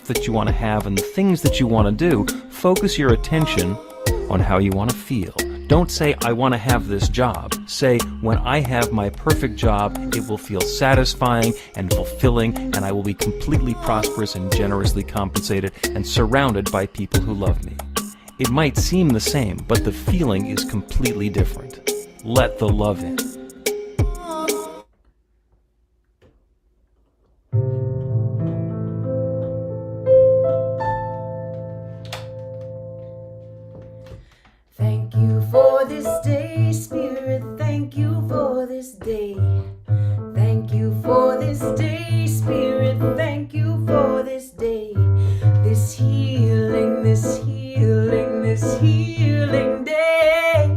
that you want to have and the things that you want to do, focus your attention on how you want to feel. Don't say, I want to have this job. Say, when I have my perfect job, it will feel satisfying and fulfilling, and I will be completely prosperous and generously compensated and surrounded by people who love me. It might seem the same, but the feeling is completely different. Let the love in. Thank you for this day, Spirit. Thank you for this day. Thank you for this day, Spirit. Thank you for this day. This healing, this healing, this healing day.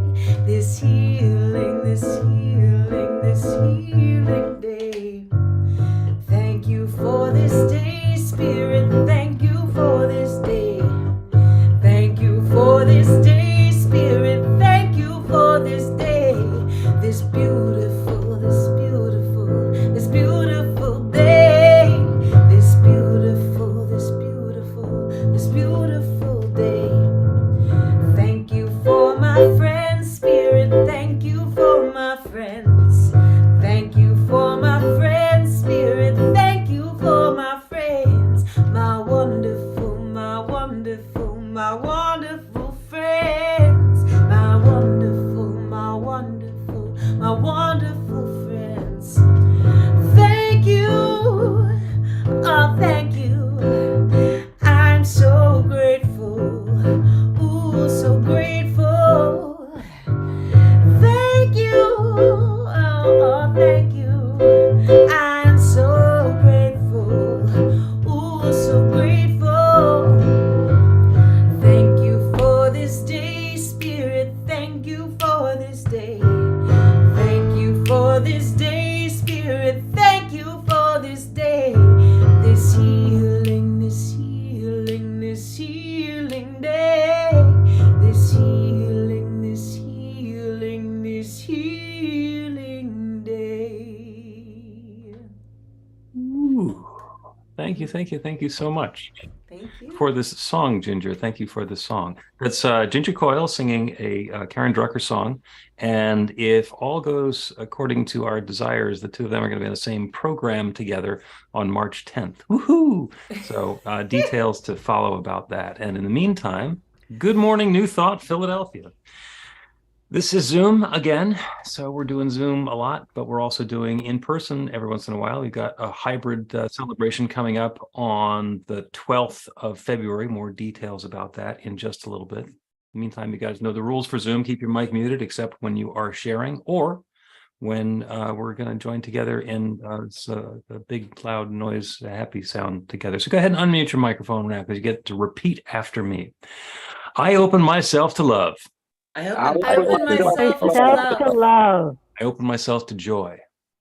This healing, this healing, this healing day. Thank you for this day, Spirit. Thank you for this day. Thank you for this day, Spirit. Thank you for this day. This beautiful, this beautiful, this beautiful day. This beautiful, this beautiful, this beautiful day. Thank you for my friends, Spirit. Thank you for my friends. Thank you for my friends, Spirit. Thank you for my friends. My wonderful, my wonderful, my wonderful friends. My wonderful, my wonderful, my wonderful friends. Thank you, oh thank you. I'm so grateful, ooh so grateful. Thank you, oh thank you. I'm so grateful, ooh so grateful. Thank you for this day, Spirit. Thank you for this day. Thank you for this day, Spirit. Thank you for this day. This healing, this healing, this healing day. This healing, this healing, this healing day. Ooh. Thank you so much Thank you. for this song, Ginger. Thank you for this song. That's Ginger Coyle singing a Karen Drucker song. And if all goes according to our desires, the two of them are going to be in the same program together on March 10th. Woohoo! So details to follow about that. And in the meantime, good morning, New Thought, Philadelphia. This is Zoom again. So we're doing Zoom a lot, but we're also doing in person every once in a while. We've got a hybrid celebration coming up on the 12th of February. More details about that in just a little bit. In the meantime, you guys know the rules for Zoom. Keep your mic muted except when you are sharing or when we're going to join together in a big, loud noise, happy sound together. So go ahead and unmute your microphone now because you get to repeat after me. I open myself to love. I open myself to love. I open myself to joy.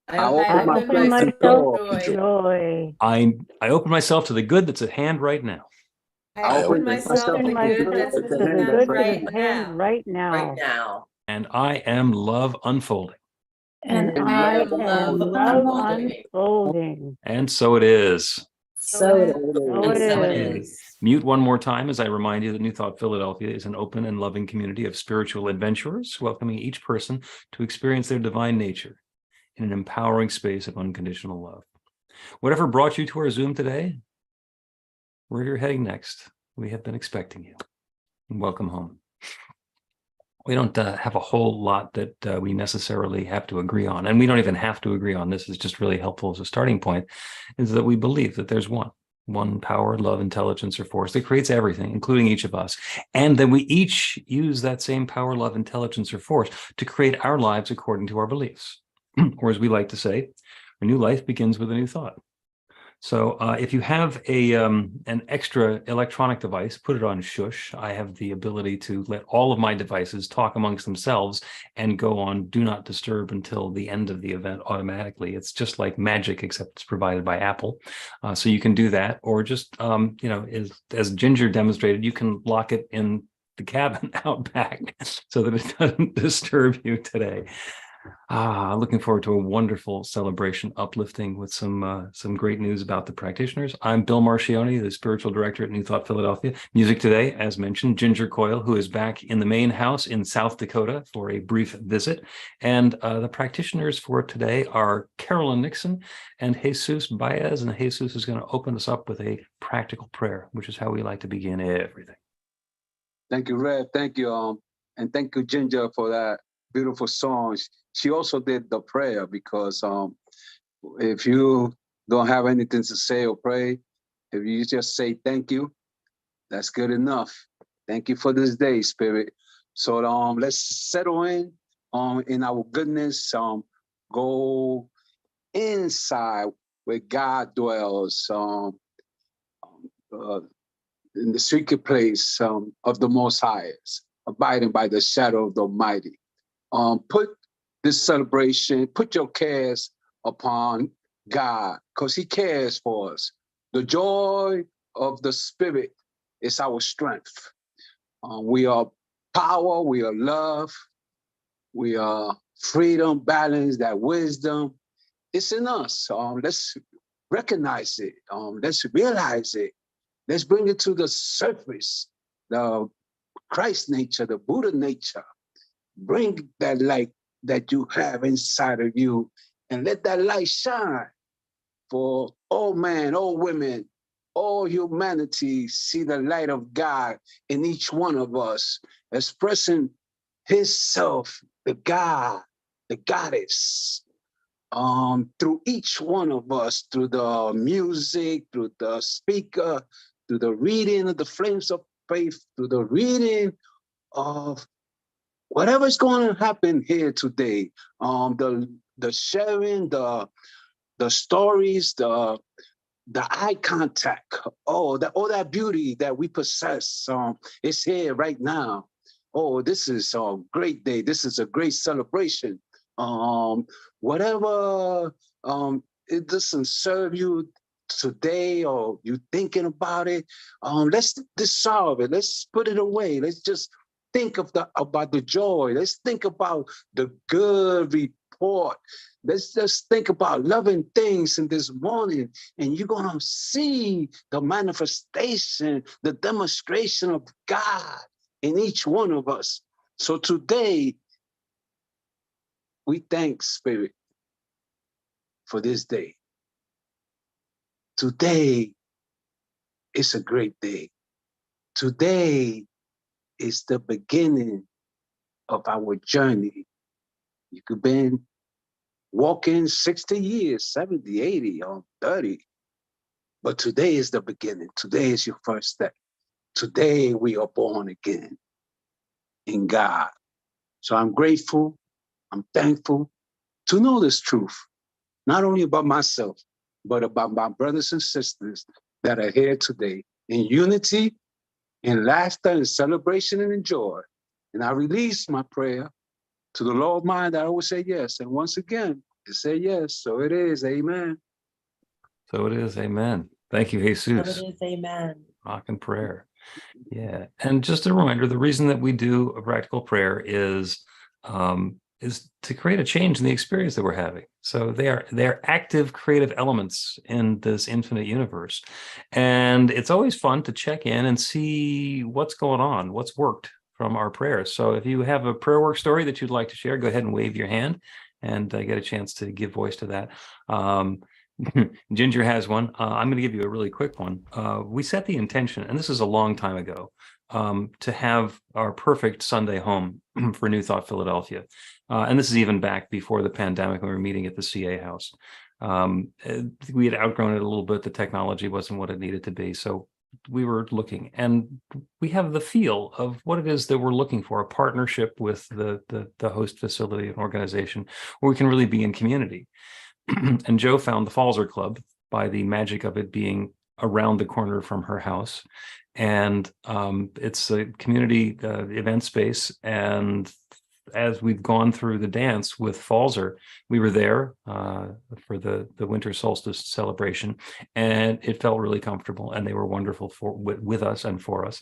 I open myself to joy. I open myself to the good that's at hand right now. I open myself to the good that's at hand right now. And I am love unfolding. And I am love unfolding. And so it is. So it is. Mute one more time as I remind you that New Thought Philadelphia is an open and loving community of spiritual adventurers, welcoming each person to experience their divine nature in an empowering space of unconditional love. Whatever brought you to our Zoom today, where you're heading next, we have been expecting you. And welcome home. We don't have a whole lot that we necessarily have to agree on, and we don't even have to agree on. This is just really helpful as a starting point, is that we believe that there's one power, love, intelligence, or force that creates everything, including each of us. And then we each use that same power, love, intelligence, or force to create our lives according to our beliefs. Or as we like to say, a new life begins with a new thought. So if you have an extra electronic device, put it on shush. I have the ability to let all of my devices talk amongst themselves and go on do not disturb until the end of the event automatically. It's just like magic, except it's provided by Apple. So you can do that, or just, as Ginger demonstrated, you can lock it in the cabin out back so that it doesn't disturb you today. Looking forward to a wonderful celebration, uplifting with some great news about the practitioners. I'm Bill Marchiony, the spiritual director at New Thought Philadelphia. Music today, as mentioned, Ginger Coyle, who is back in the main house in South Dakota for a brief visit. And the practitioners for today are Carolyn Nixon and Jesus Baez. And Jesus is going to open us up with a practical prayer, which is how we like to begin everything. Thank you, Red. Thank you. And thank you, Ginger, for that beautiful song. She also did the prayer because if you don't have anything to say or pray, if you just say thank you, that's good enough. Thank you for this day, Spirit. So let's settle in our goodness. Go inside where God dwells. In the secret place of the Most Highest, abiding by the shadow of the Almighty. Put this celebration, put your cares upon God, because He cares for us. The joy of the Spirit is our strength. We are power, we are love, we are freedom, balance, that wisdom. It's in us. Let's recognize it. Let's realize it. Let's bring it to the surface, the Christ nature, the Buddha nature. Bring that light that you have inside of you and let that light shine for all men, all women, all humanity. See the light of God in each one of us, expressing His self, the God, the goddess, through each one of us, through the music, through the speaker, through the reading of the flames of faith, through the reading of whatever's going to happen here today, the sharing, the stories, the eye contact, all that beauty that we possess, is here right now. Oh, this is a great day. This is a great celebration. Whatever it doesn't serve you today or you thinking about it, let's dissolve it. Let's put it away. Let's just think about the joy. Let's think about the good report. Let's just think about loving things in this morning, and you're going to see the manifestation, the demonstration of God in each one of us. So today, we thank Spirit for this day. Today is a great day. Today is the beginning of our journey. You could be walking 60 years, 70, 80, or 30. But today is the beginning. Today is your first step. Today we are born again in God. So I'm grateful. I'm thankful to know this truth, not only about myself, but about my brothers and sisters that are here today in unity, in laughter, in celebration, and in joy. And I release my prayer to the Lord mind that I always say yes. And once again, to say yes. So it is. Amen. So it is. Amen. Thank you, Jesus. So it is. Amen. Rock and prayer. Yeah. And just a reminder, the reason that we do a practical prayer is to create a change in the experience that we're having. So they're active, creative elements in this infinite universe. And it's always fun to check in and see what's going on, what's worked from our prayers. So if you have a prayer work story that you'd like to share, go ahead and wave your hand and get a chance to give voice to that. Ginger has one. I'm going to give you a really quick one. We set the intention, and this is a long time ago, to have our perfect Sunday home for New Thought Philadelphia. And this is even back before the pandemic when we were meeting at the CA house. We had outgrown it a little bit. The technology wasn't what it needed to be. So we were looking, and we have the feel of what it is that we're looking for, a partnership with the host facility and organization where we can really be in community. And Joe found the Falzer Club by the magic of it being around the corner from her house. And it's a community event space. And as we've gone through the dance with Falzer, we were there for the winter solstice celebration, and it felt really comfortable, and they were wonderful with us and for us.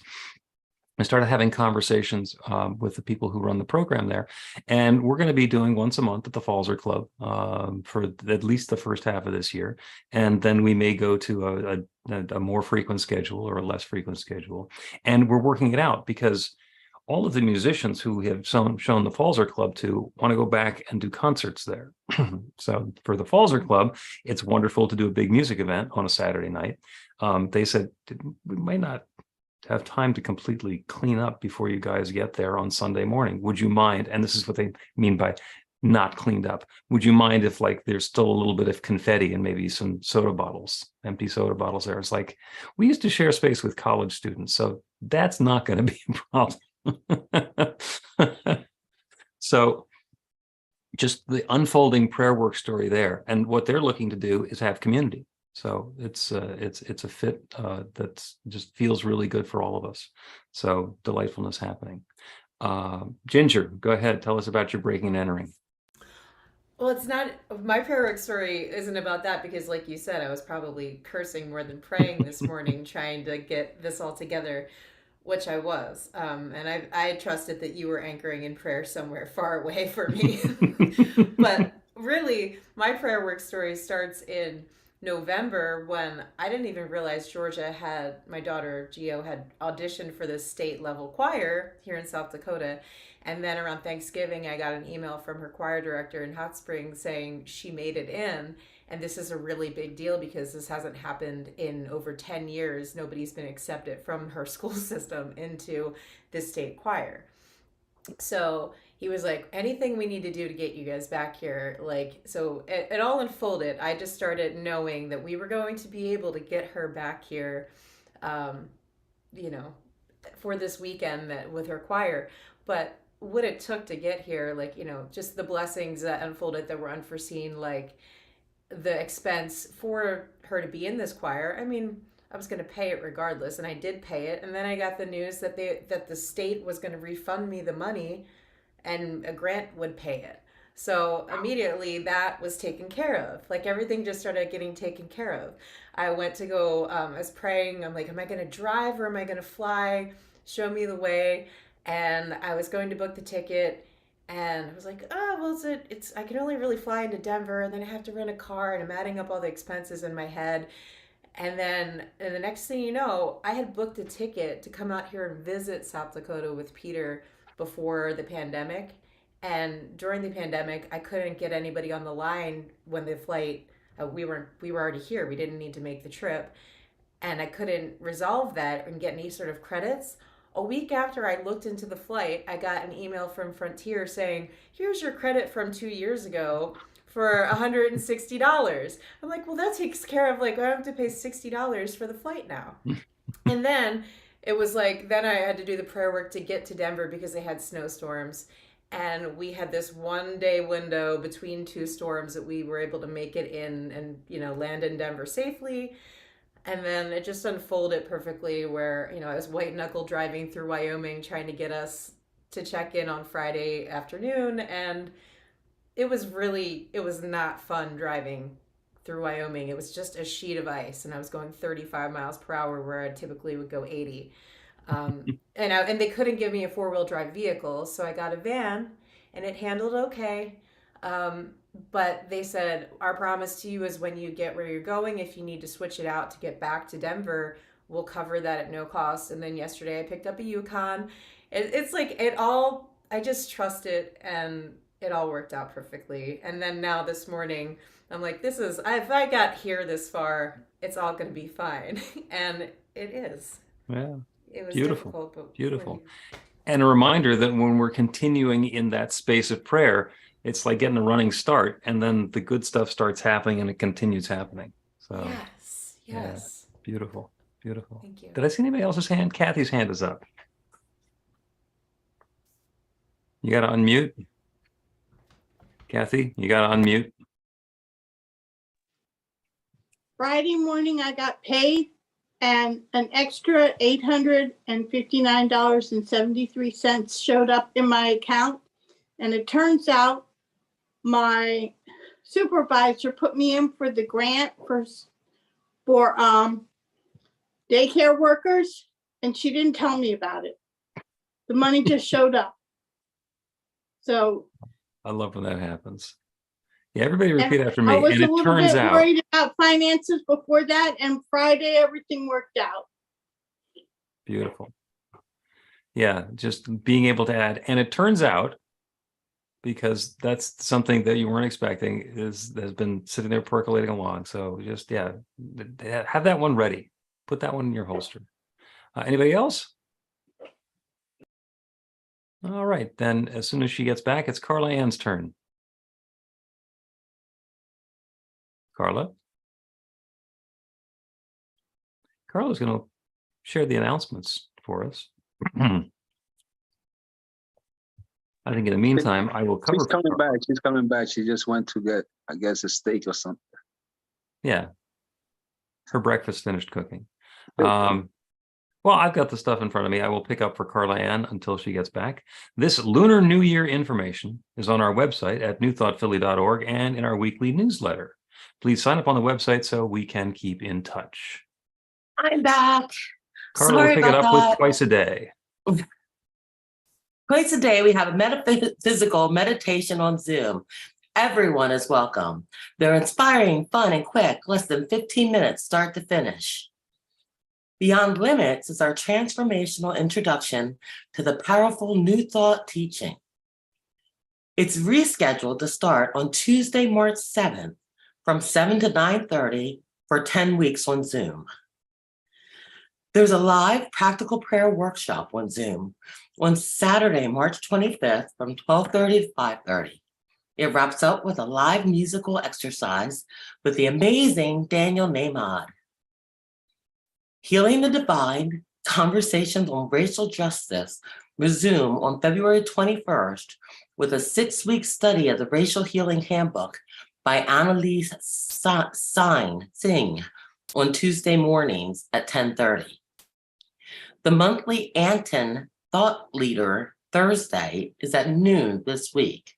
I started having conversations with the people who run the program there, and we're going to be doing once a month at the Falzer Club for at least the first half of this year, and then we may go to a more frequent schedule or a less frequent schedule, and we're working it out because all of the musicians who have shown the Falzer Club to want to go back and do concerts there. So for the Falzer Club, it's wonderful to do a big music event on a Saturday night. They said we might not have time to completely clean up before you guys get there on Sunday morning. Would you mind? And this is what they mean by not cleaned up. Would you mind if like there's still a little bit of confetti and maybe some soda bottles, empty soda bottles there? It's like, we used to share space with college students, so that's not going to be a problem. So just the unfolding prayer work story there. And what they're looking to do is have community. So it's a fit that's just feels really good for all of us. So delightfulness happening. Ginger, go ahead. Tell us about your breaking and entering. Well, it's not, my prayer work story isn't about that because like you said, I was probably cursing more than praying this morning, trying to get this all together, which I was. And I trusted that you were anchoring in prayer somewhere far away from me. But really, my prayer work story starts in November when I didn't even realize Georgia had, my daughter Gio had auditioned for this state level choir here in South Dakota. And then around Thanksgiving, I got an email from her choir director in Hot Springs saying she made it in. And this is a really big deal because this hasn't happened in over 10 years. Nobody's been accepted from her school system into this state choir. So he was like, anything we need to do to get you guys back here. Like, so it all unfolded. I just started knowing that we were going to be able to get her back here, you know, for this weekend that with her choir. But what it took to get here, like, you know, just the blessings that unfolded that were unforeseen, like the expense for her to be in this choir. I mean, I was going to pay it regardless, and I did pay it. And then I got the news that the state was going to refund me the money and a grant would pay it. So immediately that was taken care of. Like everything just started getting taken care of. I went to go, I was praying. I'm like, am I going to drive or am I going to fly? Show me the way. And I was going to book the ticket. And I was like, oh, well, I can only really fly into Denver. And then I have to rent a car. And I'm adding up all the expenses in my head. And then the next thing you know, I had booked a ticket to come out here and visit South Dakota with Peter before the pandemic. And during the pandemic, I couldn't get anybody on the line when the flight, we were already here. We didn't need to make the trip. And I couldn't resolve that and get any sort of credits. A week after I looked into the flight, I got an email from Frontier saying, here's your credit from 2 years ago for $160. I'm like, well, that takes care of, like, I have to pay $60 for the flight now. And then it was like, then I had to do the prayer work to get to Denver because they had snowstorms. And we had this 1 day window between two storms that we were able to make it in and, you know, land in Denver safely. And then it just unfolded perfectly where, you know, I was white knuckle driving through Wyoming trying to get us to check in on Friday afternoon. And it was not fun driving through Wyoming. It was just a sheet of ice. And I was going 35 miles per hour where I typically would go 80. And they couldn't give me a 4-wheel drive vehicle. So I got a van and it handled okay. But they said, our promise to you is when you get where you're going, if you need to switch it out to get back to Denver, we'll cover that at no cost. And then yesterday I picked up a Yukon. It's like I just trust it and it all worked out perfectly. And then now this morning, I'm like, if I got here this far, it's all going to be fine. And it is. Yeah. It was beautiful, difficult, but beautiful. And a reminder that when we're continuing in that space of prayer, it's like getting a running start, and then the good stuff starts happening and it continues happening. So yes. Yeah, beautiful, beautiful. Thank you. Did I see anybody else's hand? Kathy's hand is up. You got to unmute. Kathy, you got to unmute. Friday morning, I got paid and an extra $859.73 showed up in my account. And it turns out my supervisor put me in for the grant for daycare workers, and she didn't tell me about it. The money just showed up. So I love when that happens. Yeah, everybody repeat after me. I was And a it little turns bit out, worried about finances before that, and Friday everything worked out. beautiful. Yeah, just being able to add. And it turns out, because that's something that you weren't expecting, has been sitting there percolating along. So just, yeah, have that one ready. Put that one in your holster. Anybody else? All right, then as soon as she gets back, it's Carla Ann's turn. Carla's going to share the announcements for us. I think in the meantime, I will cover. She's coming back. She's coming back. She just went to get, I guess, a steak or something. Yeah. Her breakfast finished cooking. Well, I've got the stuff in front of me. I will pick up for Carla Ann until she gets back. This Lunar New Year information is on our website at newthoughtphilly.org and in our weekly newsletter. Please sign up on the website so we can keep in touch. I'm back. Carla will pick it up with twice a day. Twice a day, we have a metaphysical meditation on Zoom. Everyone is welcome. They're inspiring, fun, and quick, less than 15 minutes, start to finish. Beyond Limits is our transformational introduction to the powerful New Thought teaching. It's rescheduled to start on Tuesday, March 7th from 7 to 9:30 for 10 weeks on Zoom. There's a live practical prayer workshop on Zoom on Saturday, March 25th from 12:30 to 5:30. It wraps up with a live musical exercise with the amazing Daniel Nahmad. Healing the Divine, Conversations on Racial Justice resume on February 21st with a 6-week study of the Racial Healing Handbook by Annalise Singh on Tuesday mornings at 10:30. The monthly Anton Thought Leader Thursday is at noon this week.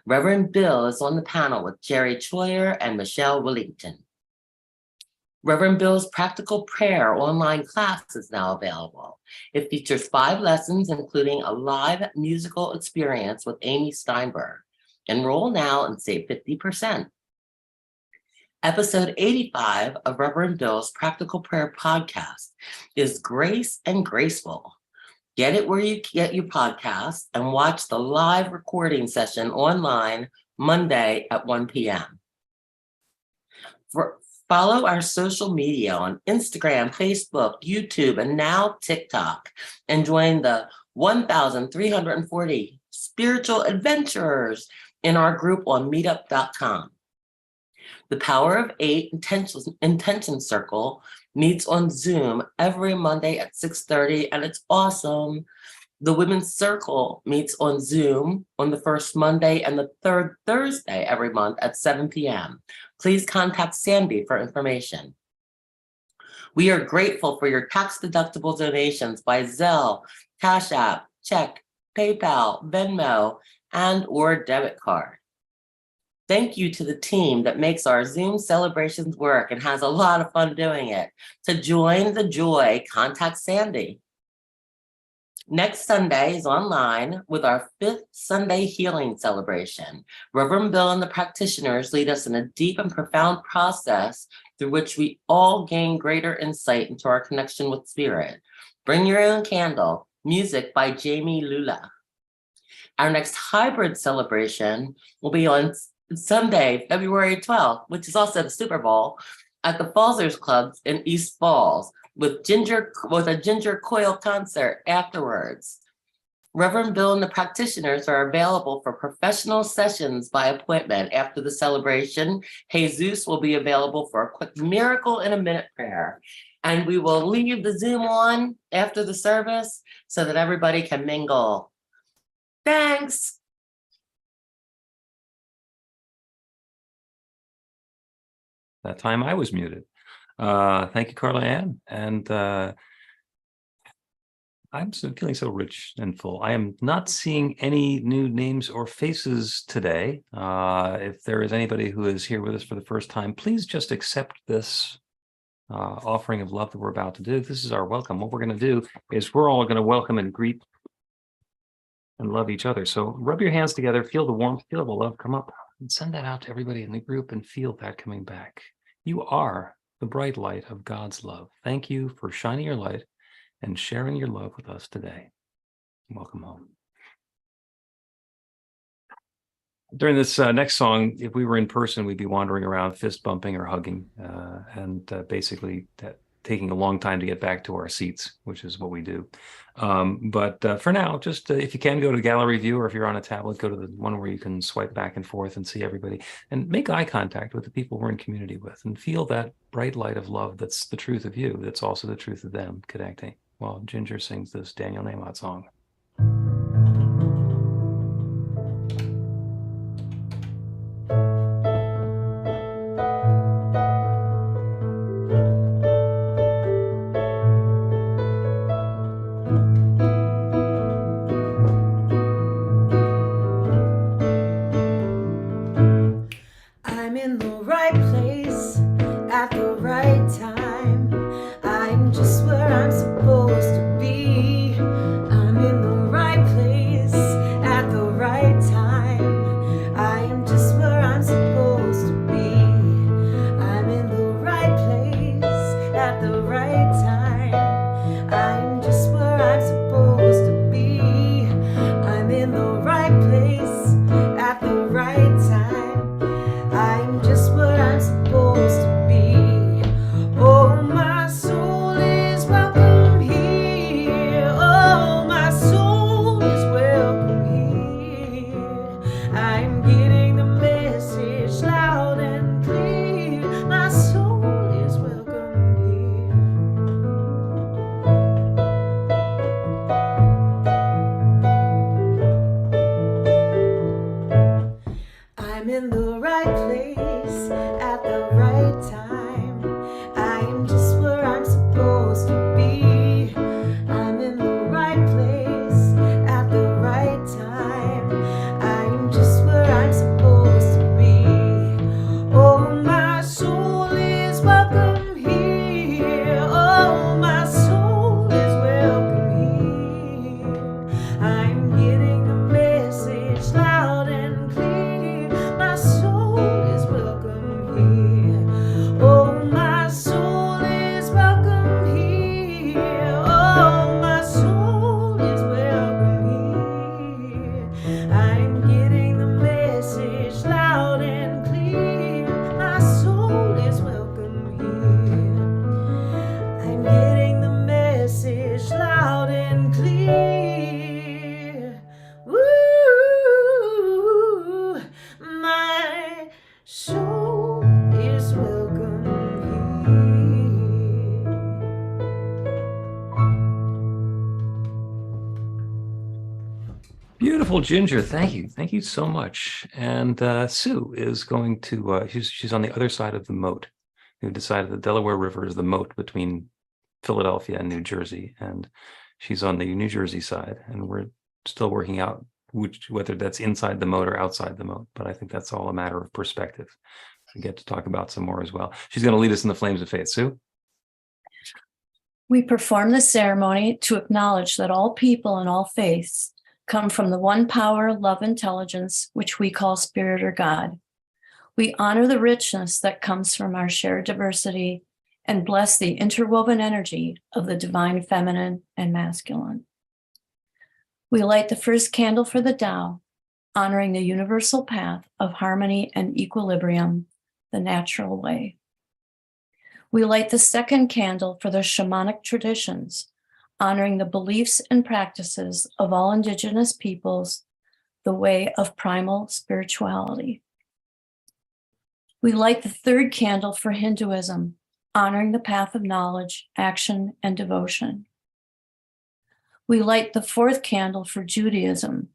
Reverend Bill is on the panel with Jerry Troyer and Michelle Willington. Reverend Bill's Practical Prayer online class is now available. It features 5 lessons, including a live musical experience with Amy Steinberg. Enroll now and save 50%. Episode 85 of Reverend Bill's Practical Prayer podcast is Grace and Graceful. Get it where you get your podcasts and watch the live recording session online Monday at 1 p.m. Follow our social media on Instagram, Facebook, YouTube, and now TikTok, and join the 1,340 spiritual adventurers in our group on meetup.com. The Power of 8 Intention Circle meets on Zoom every Monday at 6:30, and it's awesome. The Women's Circle meets on Zoom on the first Monday and the third Thursday every month at 7 p.m. Please contact Sandy for information. We are grateful for your tax-deductible donations by Zelle, Cash App, check, PayPal, Venmo, and or debit card. Thank you to the team that makes our Zoom celebrations work and has a lot of fun doing it. To join the joy, contact Sandy. Next Sunday is online with our 5th Sunday healing celebration. Reverend Bill and the practitioners lead us in a deep and profound process through which we all gain greater insight into our connection with spirit. Bring your own candle, music by Jamie Lula. Our next hybrid celebration will be on Sunday, February 12th, which is also the Super Bowl, at the Falzers Club in East Falls with a Ginger Coyle concert afterwards. Reverend Bill and the practitioners are available for professional sessions by appointment after the celebration. Jesus will be available for a quick miracle in a minute prayer. And we will leave the Zoom on after the service so that everybody can mingle. Thanks. That time I was muted. Thank you, Carla Ann. And I'm feeling so rich and full. I am not seeing any new names or faces today. If there is anybody who is here with us for the first time, please just accept this offering of love that we're about to do. This is our welcome. What we're going to do is we're all going to welcome and greet and love each other. So rub your hands together, feel the warmth, feel the love come up, and send that out to everybody in the group and feel that coming back. You are the bright light of God's love. Thank you for shining your light and sharing your love with us today. Welcome home. During this next song, if we were in person, we'd be wandering around fist bumping or hugging, and basically taking a long time to get back to our seats, which is what we do. But for now, just if you can, go to gallery view, or if you're on a tablet, go to the one where you can swipe back and forth and see everybody, and make eye contact with the people we're in community with, and feel that bright light of love that's the truth of you, that's also the truth of them, connecting, while Ginger sings this Daniel Nahmod song. I'm in the right place at the right time. I'm just where I'm supposed to be. I'm in the right place at the right time. I am just where I'm supposed to be. I'm in the right place at the right time. I'm just where I'm supposed to be. I'm in the right place at the right time. I'm just what I'm supposed to be. Oh, my soul is welcome here. Oh, my soul is welcome here. I'm getting the message loud and clear. My soul is welcome here. I'm in the right place at the right time. I am just where I'm supposed to be. I'm in the right place at the right time. I am just where I'm supposed to be. Oh, my soul is welcome here. Oh, my soul is welcome here. I'm getting the message loud and clear. My soul is welcome here. Oh, my soul is welcome here. Oh, my soul is welcome here. I'm getting the message loud and clear. My soul is welcome here. I'm getting the message loud and clear. Woo! My soul is welcome here. Beautiful, Ginger. Thank you so much. And Sue is going to she's on the other side of the moat. We've decided the Delaware River is the moat between Philadelphia and New Jersey, and she's on the New Jersey side, and we're still working out whether that's inside the moat or outside the moat, but I think that's all a matter of perspective. We get to talk about some more as well. She's going to lead us in the flames of faith. Sue? We perform this ceremony to acknowledge that all people and all faiths come from the one power, love, intelligence, which we call Spirit or God. We honor the richness that comes from our shared diversity and bless the interwoven energy of the divine feminine and masculine. We light the first candle for the Tao, honoring the universal path of harmony and equilibrium, the natural way. We light the second candle for the shamanic traditions, honoring the beliefs and practices of all indigenous peoples, the way of primal spirituality. We light the third candle for Hinduism, honoring the path of knowledge, action, and devotion. We light the fourth candle for Judaism,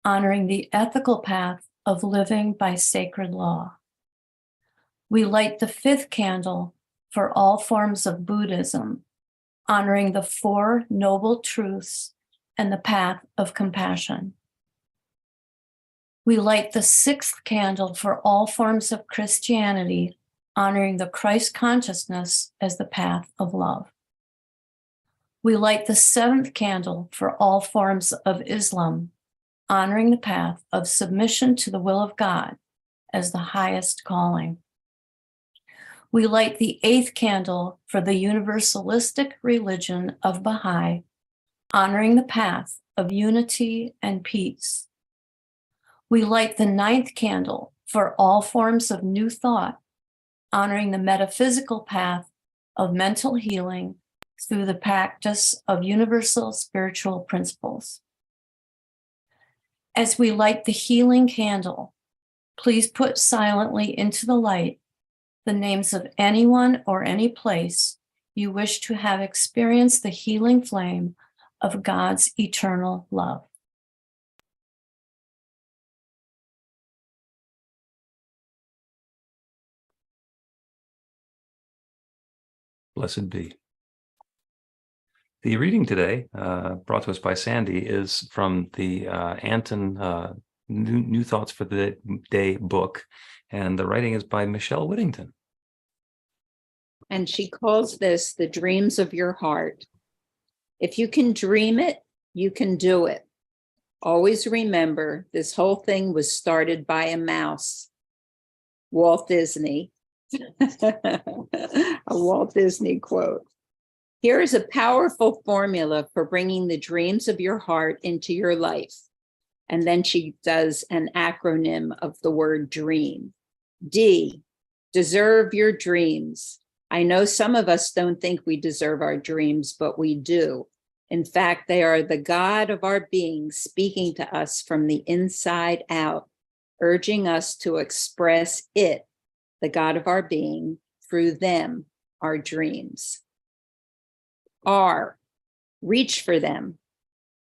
honoring the ethical path of living by sacred law. We light the fifth candle for all forms of Buddhism, honoring the Four Noble Truths and the path of compassion. We light the sixth candle for all forms of Christianity, honoring the Christ consciousness as the path of love. We light the seventh candle for all forms of Islam, honoring the path of submission to the will of God as the highest calling. We light the 8th candle for the universalistic religion of Baha'i, honoring the path of unity and peace. We light the 9th candle for all forms of new thought, honoring the metaphysical path of mental healing through the practice of universal spiritual principles. As we light the healing candle, please put silently into the light the names of anyone or any place you wish to have experienced the healing flame of God's eternal love. Blessed be. The reading today, brought to us by Sandy, is from the Anton New Thoughts for the Day book, and the writing is by Michelle Whittington. And she calls this the dreams of your heart. If you can dream it, you can do it. Always remember, this whole thing was started by a mouse. Walt Disney. A Walt Disney quote. Here is a powerful formula for bringing the dreams of your heart into your life. And then she does an acronym of the word dream. D, deserve your dreams. I know some of us don't think we deserve our dreams, but we do. In fact, they are the God of our being speaking to us from the inside out, urging us to express it, the God of our being, through them, our dreams. R, reach for them.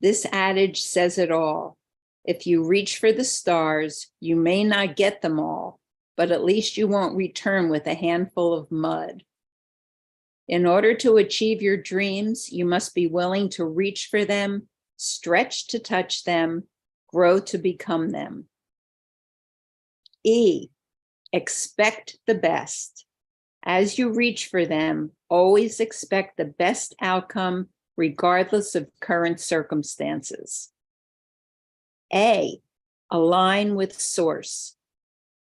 This adage says it all. If you reach for the stars, you may not get them all, but at least you won't return with a handful of mud. In order to achieve your dreams, you must be willing to reach for them, stretch to touch them, grow to become them. E, expect the best. As you reach for them, always expect the best outcome, regardless of current circumstances. A, align with Source.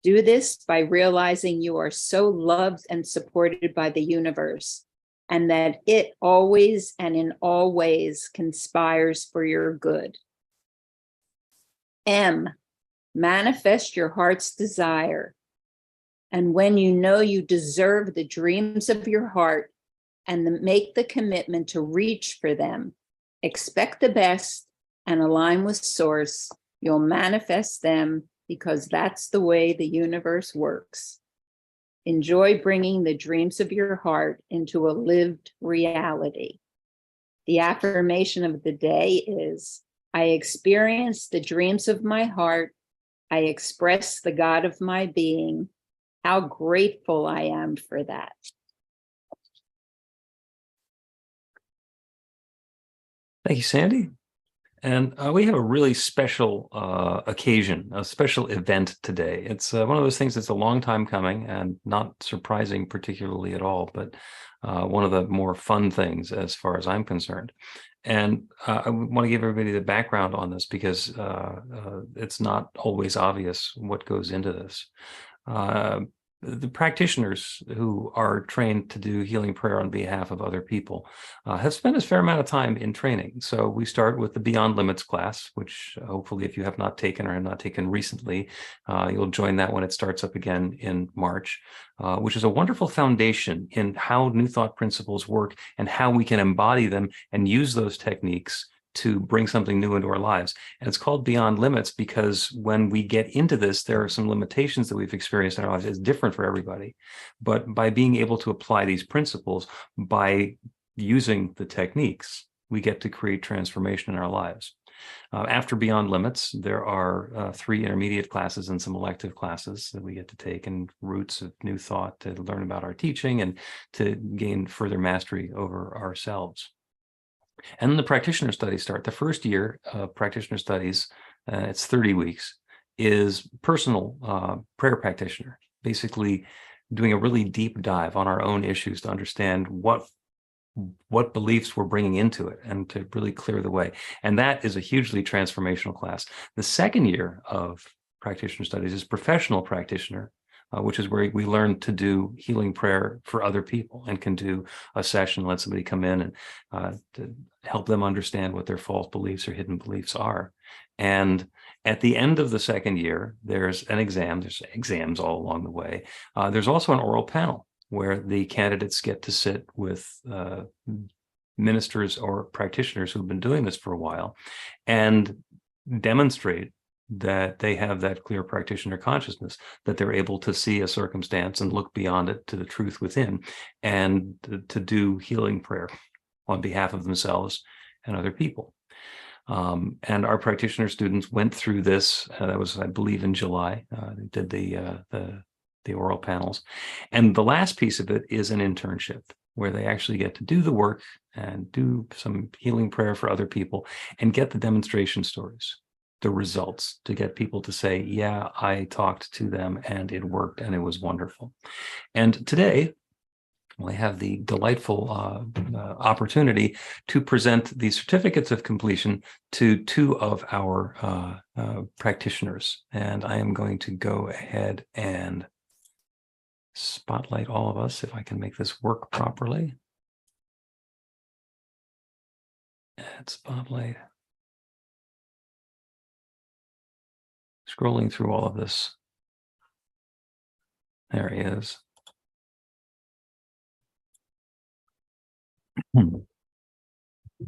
Do this by realizing you are so loved and supported by the universe, and that it always and in all ways conspires for your good. M, manifest your heart's desire. And when you know you deserve the dreams of your heart and make the commitment to reach for them, expect the best and align with Source, you'll manifest them because that's the way the universe works. Enjoy bringing the dreams of your heart into a lived reality. The affirmation of the day is, I experience the dreams of my heart. I express the God of my being. How grateful I am for that. Thank you, Sandy. And we have a really special occasion, a special event today. It's one of those things that's a long time coming and not surprising particularly at all, but one of the more fun things as far as I'm concerned. And I want to give everybody the background on this because it's not always obvious what goes into this. The practitioners who are trained to do healing prayer on behalf of other people have spent a fair amount of time in training. So we start with the Beyond Limits class, which hopefully if you have not taken or have not taken recently, you'll join that when it starts up again in March, which is a wonderful foundation in how New Thought principles work and how we can embody them and use those techniques to bring something new into our lives. And it's called Beyond Limits because when we get into this, there are some limitations that we've experienced in our lives. It's different for everybody. But by being able to apply these principles, by using the techniques, we get to create transformation in our lives. After Beyond Limits, there are 3 intermediate classes and some elective classes that we get to take in Roots of New Thought to learn about our teaching and to gain further mastery over ourselves. And then the practitioner studies start. The first year of practitioner studies, it's 30 weeks, is personal prayer practitioner, basically doing a really deep dive on our own issues to understand what what beliefs we're bringing into it and to really clear the way. And that is a hugely transformational class. The second year of practitioner studies is professional practitioner, which is where we learn to do healing prayer for other people and can do a session, let somebody come in and to help them understand what their false beliefs or hidden beliefs are. And at the end of the second year, there's an exam. There's exams all along the way. There's also an oral panel where the candidates get to sit with ministers or practitioners who've been doing this for a while and demonstrate that they have that clear practitioner consciousness, that they're able to see a circumstance and look beyond it to the truth within, and to do healing prayer on behalf of themselves and other people. And our practitioner students went through this. That was, I believe, in July. They did the oral panels, and the last piece of it is an internship where they actually get to do the work and do some healing prayer for other people and get the demonstration stories, the results, to get people to say, yeah, I talked to them and it worked and it was wonderful. And today we have the delightful opportunity to present the certificates of completion to two of our practitioners. And I am going to go ahead and spotlight all of us if I can make this work properly. Add spotlight. Scrolling through all of this. There he is.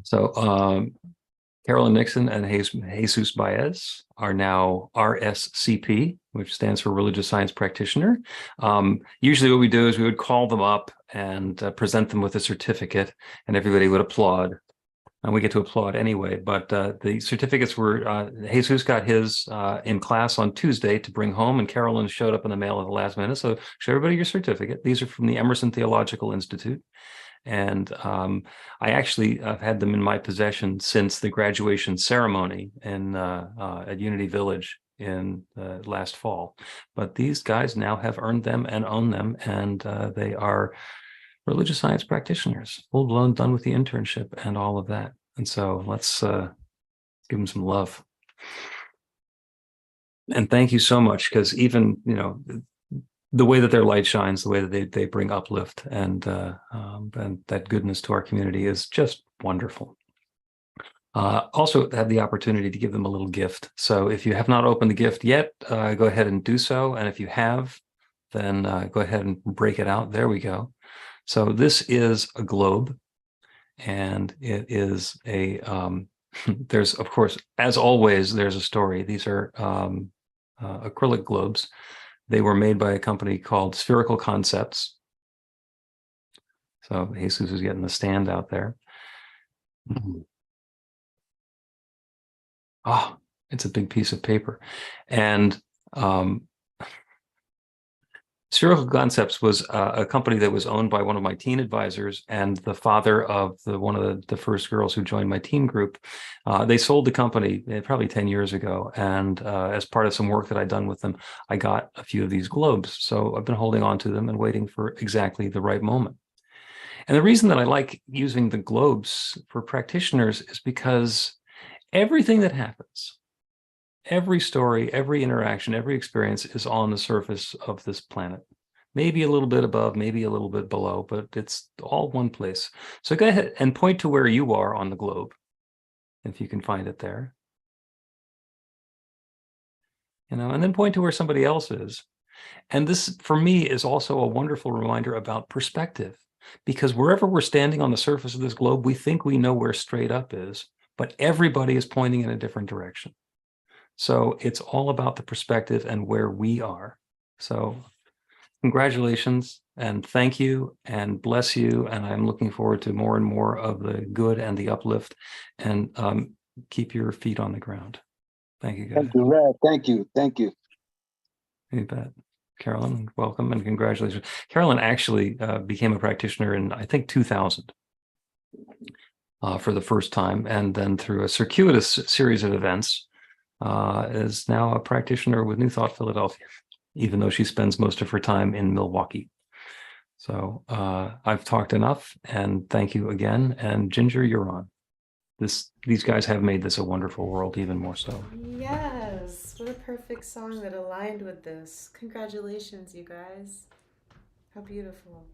So Carolyn Nixon and Jesus Baez are now RSCP, which stands for Religious Science Practitioner. Usually what we do is we would call them up and present them with a certificate, and everybody would applaud. And we get to applaud anyway, but the certificates were, Jesus got his in class on Tuesday to bring home, and Carolyn showed up in the mail at the last minute. So show everybody your certificate. These are from the Emerson Theological Institute. And I actually have had them in my possession since the graduation ceremony in at Unity Village in last fall. But these guys now have earned them and own them, and they are religious science practitioners, full-blown, done with the internship and all of that. And so let's give them some love. And thank you so much, because even, you know, the way that their light shines, the way that they bring uplift and that goodness to our community is just wonderful. Also had the opportunity to give them a little gift. So if you have not opened the gift yet, go ahead and do so. And if you have, then go ahead and break it out. There we go. So this is a globe, and it is a, there's, of course, as always, there's a story. These are acrylic globes. They were made by a company called Spherical Concepts. So Jesus is getting the stand out there. Oh, it's a big piece of paper. And Spherical Concepts was a company that was owned by one of my teen advisors and the father of one of the first girls who joined my teen group. They sold the company probably 10 years ago. And as part of some work that I'd done with them, I got a few of these globes. So I've been holding on to them and waiting for exactly the right moment. And the reason that I like using the globes for practitioners is because everything that happens, every story, every interaction, every experience is on the surface of this planet. Maybe a little bit above, maybe a little bit below, but it's all one place. So go ahead and point to where you are on the globe, if you can find it there. You know, and then point to where somebody else is. And this, for me, is also a wonderful reminder about perspective, because wherever we're standing on the surface of this globe, we think we know where straight up is, but everybody is pointing in a different direction. So it's all about the perspective and where we are. So congratulations and thank you and bless you. And I'm looking forward to more and more of the good and the uplift, and keep your feet on the ground. Thank you, guys. Thank you, Red. Thank you. Thank you. You bet. Carolyn, welcome and congratulations. Carolyn actually became a practitioner in, I think, 2000 for the first time. And then through a circuitous series of events, is now a practitioner with New Thought Philadelphia, even though she spends most of her time in Milwaukee. So I've talked enough, and thank you again. And Ginger, you're on. These guys have made this a wonderful world, even more so. Yes, what a perfect song that aligned with this. Congratulations, you guys. How beautiful.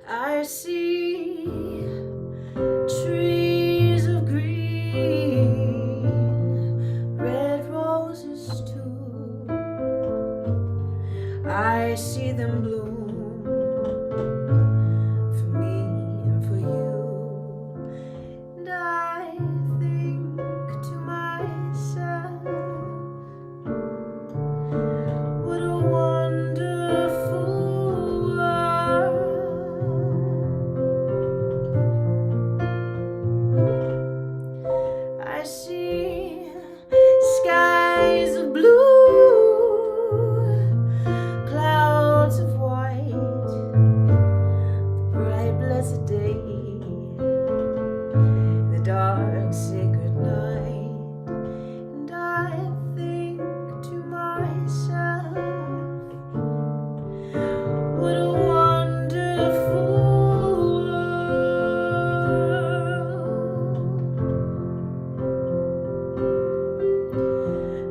I see trees of green, red roses too. I see them bloom for me and for you. And I think to myself, what a wonderful world. I see skies of blue, clouds of white, bright blessed day, the dark sacred night. And I think to myself, what a wonderful world.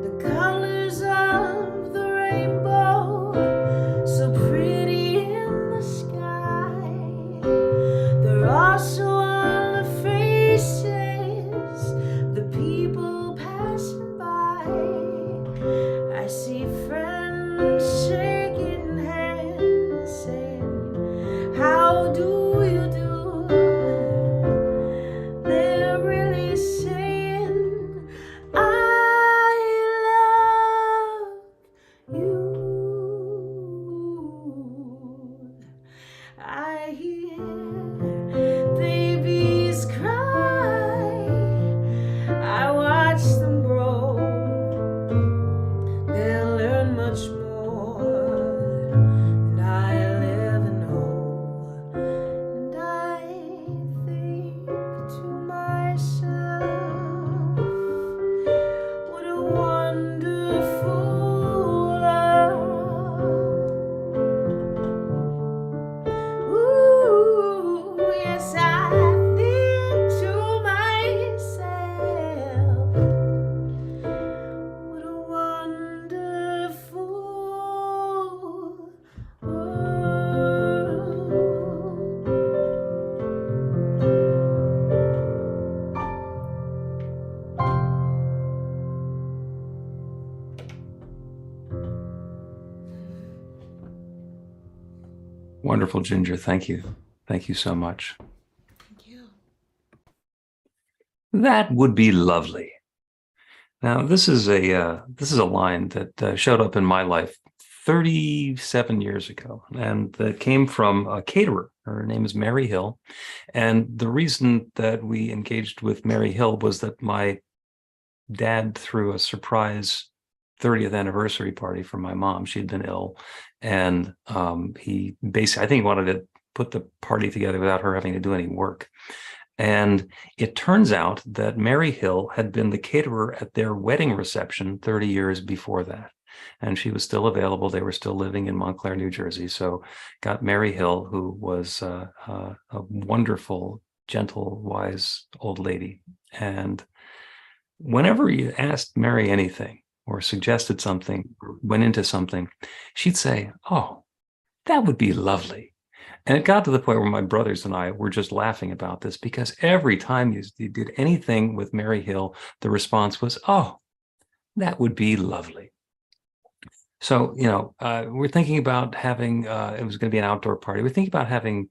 The colors of the rainbow, so pretty in the sky, they're also on the faces of the people passing by. I see friends shaking hands, saying, how do you do? They're really saying, I love you. I hear babies cry, I watch them grow. They'll learn much more than I'll ever know. And I think to myself, what a wonderful world. Ooh, yes, I think to myself, what a wonderful world. Wonderful, Ginger. Thank you. Thank you so much. Thank you. That would be lovely. Now, this is a line that showed up in my life 37 years ago, and that came from a caterer. Her name is Mary Hill, and the reason that we engaged with Mary Hill was that my dad threw a surprise 30th anniversary party for my mom. She'd been ill, and he basically, I think, wanted to put the party together without her having to do any work. And it turns out that Mary Hill had been the caterer at their wedding reception 30 years before that. And she was still available. They were still living in Montclair, New Jersey. So got Mary Hill, who was a wonderful, gentle, wise old lady. And whenever you asked Mary anything or suggested something, or went into something, she'd say, oh, that would be lovely. And it got to the point where my brothers and I were just laughing about this, because every time you did anything with Mary Hill, the response was, oh, that would be lovely. So, we're thinking about having, it was going to be an outdoor party. We're thinking about having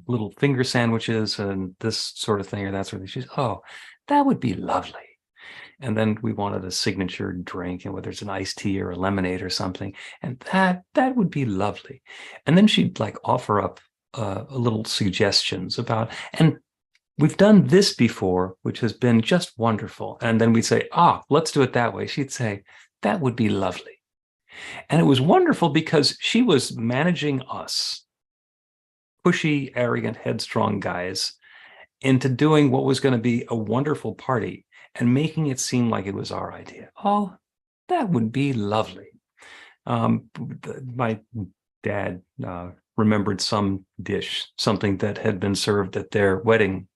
little finger sandwiches and this sort of thing or that sort of thing. She's, oh, that would be lovely. And then we wanted a signature drink, and whether it's an iced tea or a lemonade or something, and that would be lovely. And then she'd like offer up little suggestions about, and we've done this before, which has been just wonderful. And then we'd say, let's do it that way. She'd say, that would be lovely. And it was wonderful because she was managing us pushy, arrogant, headstrong guys into doing what was going to be a wonderful party and making it seem like it was our idea. Oh, that would be lovely. My dad remembered some dish, something that had been served at their wedding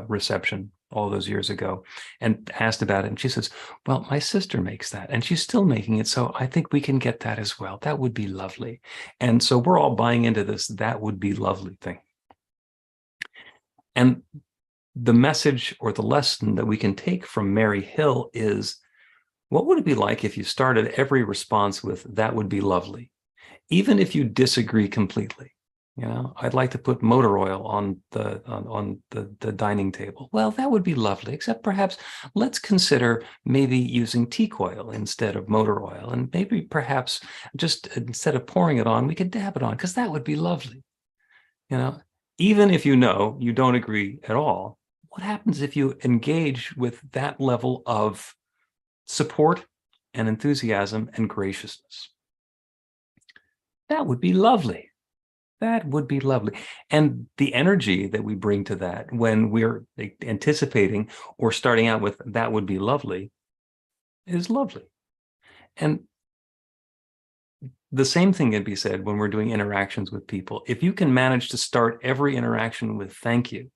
reception all those years ago, and asked about it. And she says, well, my sister makes that and she's still making it. So I think we can get that as well. That would be lovely. And so we're all buying into this, that would be lovely thing. And the message or the lesson that we can take from Mary Hill is, what would it be like if you started every response with, that would be lovely, even if you disagree completely? You know, I'd like to put motor oil on the dining table. Well, that would be lovely, except perhaps let's consider maybe using teak oil instead of motor oil. And maybe perhaps just instead of pouring it on, we could dab it on, because that would be lovely. You know, even if you know you don't agree at all, what happens if you engage with that level of support and enthusiasm and graciousness? That would be lovely. That would be lovely. And the energy that we bring to that when we're anticipating or starting out with that would be lovely is lovely. And the same thing can be said when we're doing interactions with people. If you can manage to start every interaction with thank you,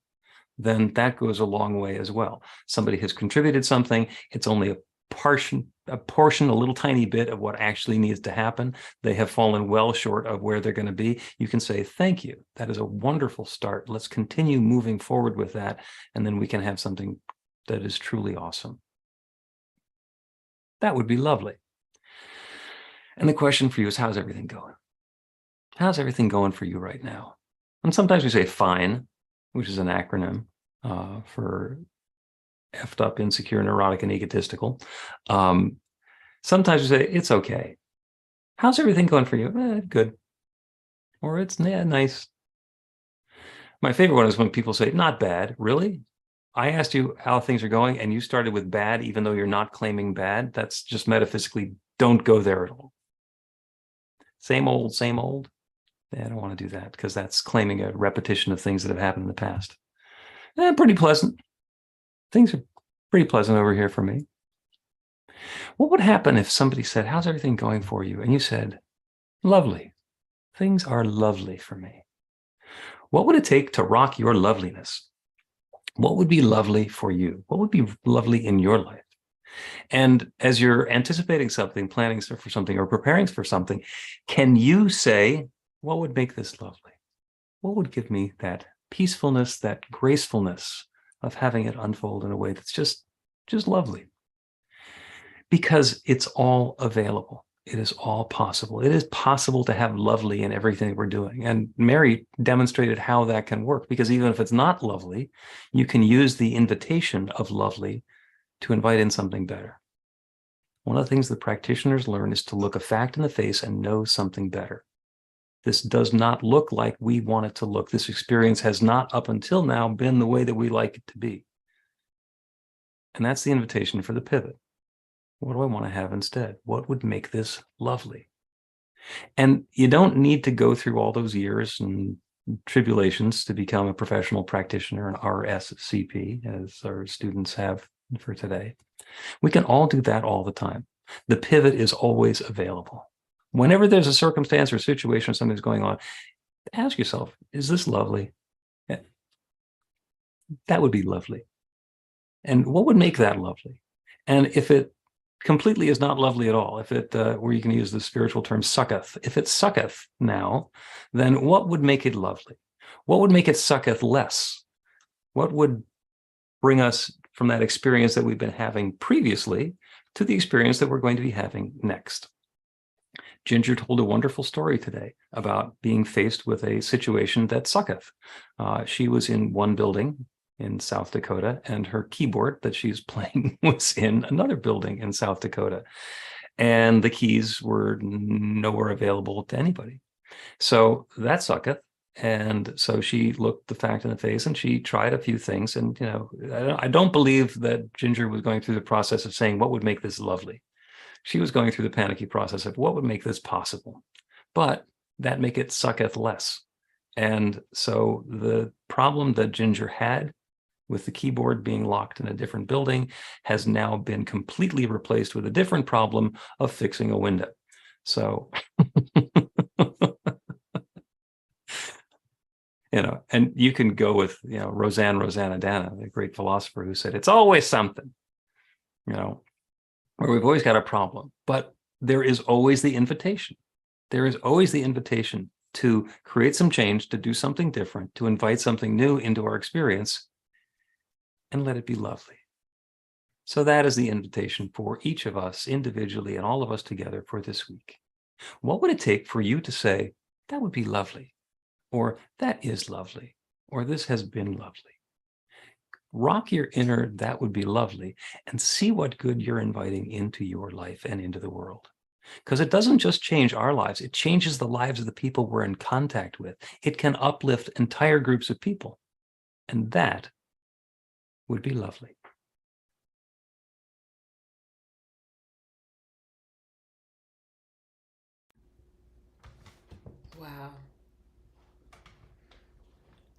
then that goes a long way as well. Somebody has contributed something. It's only a portion, a little tiny bit of what actually needs to happen. They have fallen well short of where they're going to be. You can say, thank you. That is a wonderful start. Let's continue moving forward with that. And then we can have something that is truly awesome. That would be lovely. And the question for you is, how's everything going? How's everything going for you right now? And sometimes we say fine, which is an acronym for effed up, insecure, neurotic, and egotistical. Sometimes we say, it's okay. How's everything going for you? Good. Or it's nice. My favorite one is when people say, not bad. Really? I asked you how things are going and you started with bad, even though you're not claiming bad. That's just metaphysically, don't go there at all. Same old, same old. I don't want to do that because that's claiming a repetition of things that have happened in the past. Pretty pleasant. Things are pretty pleasant over here for me. What would happen if somebody said, how's everything going for you? And you said, lovely. Things are lovely for me. What would it take to rock your loveliness? What would be lovely for you? What would be lovely in your life? And as you're anticipating something, planning for something, or preparing for something, can you say, what would make this lovely? What would give me that peacefulness, that gracefulness of having it unfold in a way that's just lovely? Because it's all available. It is all possible. It is possible to have lovely in everything that we're doing. And Mary demonstrated how that can work, because even if it's not lovely, you can use the invitation of lovely to invite in something better. One of the things that practitioners learn is to look a fact in the face and know something better. This does not look like we want it to look. This experience has not up until now been the way that we like it to be. And that's the invitation for the pivot. What do I want to have instead? What would make this lovely? And you don't need to go through all those years and tribulations to become a professional practitioner, an RSCP, as our students have for today. We can all do that all the time. The pivot is always available. Whenever there's a circumstance or situation or something's going on, ask yourself, is this lovely? That would be lovely. And what would make that lovely? And if it completely is not lovely at all, if it, where you can use the spiritual term sucketh, if it sucketh now, then what would make it lovely? What would make it sucketh less? What would bring us from that experience that we've been having previously to the experience that we're going to be having next? Ginger told a wonderful story today about being faced with a situation that sucketh. She was in one building in South Dakota, and her keyboard that she's playing was in another building in South Dakota. And the keys were nowhere available to anybody. So that sucketh. And so she looked the fact in the face and she tried a few things. And, you know, I don't believe that Ginger was going through the process of saying, what would make this lovely? She was going through the panicky process of what would make this possible, but that make it sucketh less. And so the problem that Ginger had with the keyboard being locked in a different building has now been completely replaced with a different problem of fixing a window. So, and you can go with, Rosanna Dana, the great philosopher, who said, it's always something, where we've always got a problem, but there is always the invitation. There is always the invitation to create some change, to do something different, to invite something new into our experience, and let it be lovely. So that is the invitation for each of us individually and all of us together for this week. What would it take for you to say, that would be lovely, or that is lovely, or this has been lovely? Rock your inner that would be lovely and see what good you're inviting into your life and into the world. Because it doesn't just change our lives, it changes the lives of the people we're in contact with. It can uplift entire groups of people. And that would be lovely. Wow.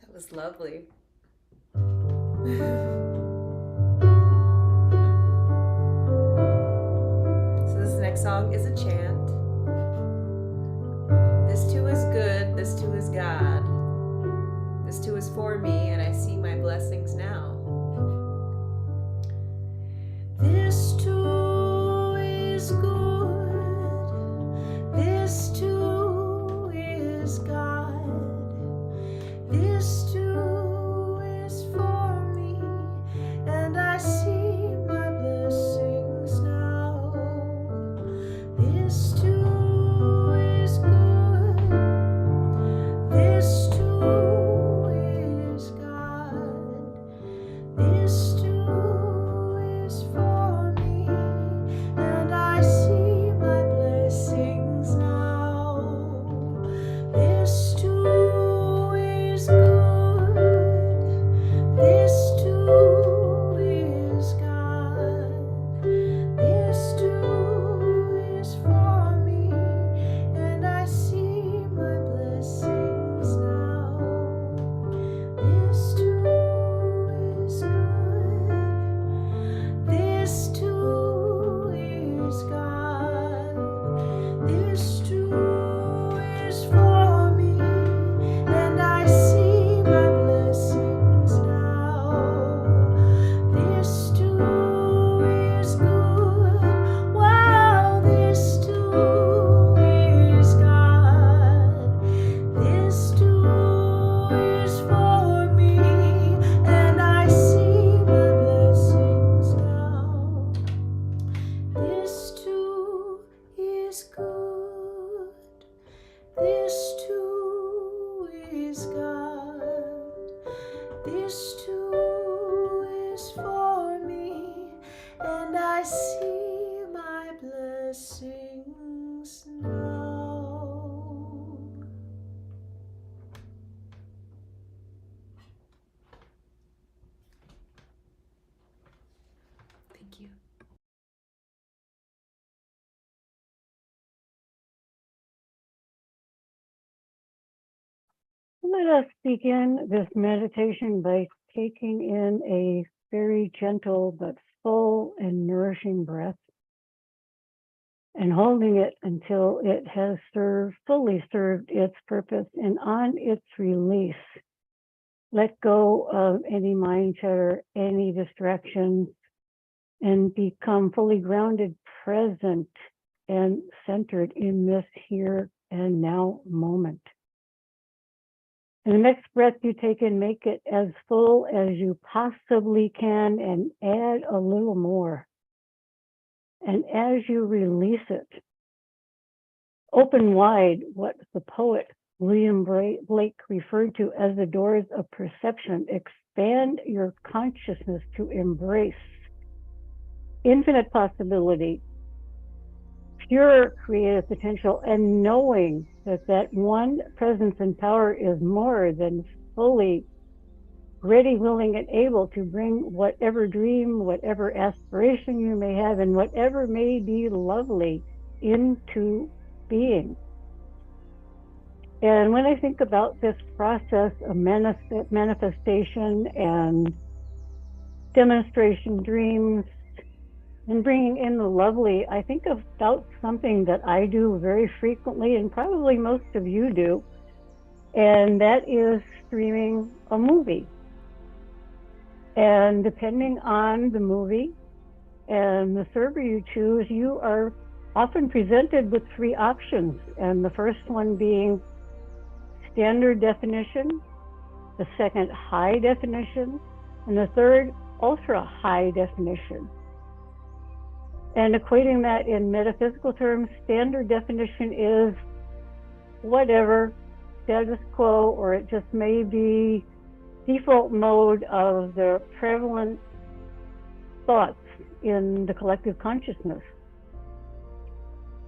That was lovely. So this next song is a chant. This too is good, this too is God. This too is for me, and I see my blessings now. This too is good. This too is God. This too is for me, and I see my blessings now. This too is good. This too is God. This too is for me, and I see my blessings now. This too is good. This too is God. This too is for me, and I see my blessings now. This too is good. This too is God. This too is for me, and I see my blessings now. This too is good. Wow, this too is God. This too is for me, and I see my blessings now. This too is good. This too is God. This too is for me, and I see my blessings now. Thank you. Let us begin this meditation by taking in a very gentle but full and nourishing breath and holding it until it has fully served its purpose, and on its release, let go of any mind chatter, any distractions, and become fully grounded, present, and centered in this here and now moment. And the next breath you take in, make it as full as you possibly can and add a little more. And as you release it, open wide what the poet William Blake referred to as the doors of perception. Expand your consciousness to embrace infinite possibility, pure creative potential, and knowing that that one presence and power is more than fully ready, willing, and able to bring whatever dream, whatever aspiration you may have, and whatever may be lovely into being. And when I think about this process of manifestation and demonstration dreams and bringing in the lovely, I think about something that I do very frequently, and probably most of you do, and that is streaming a movie. And depending on the movie and the server you choose, you are often presented with three options. And the first one being standard definition, the second high definition, and the third ultra high definition. And equating that in metaphysical terms, standard definition is whatever, status quo, or it just may be default mode of the prevalent thoughts in the collective consciousness.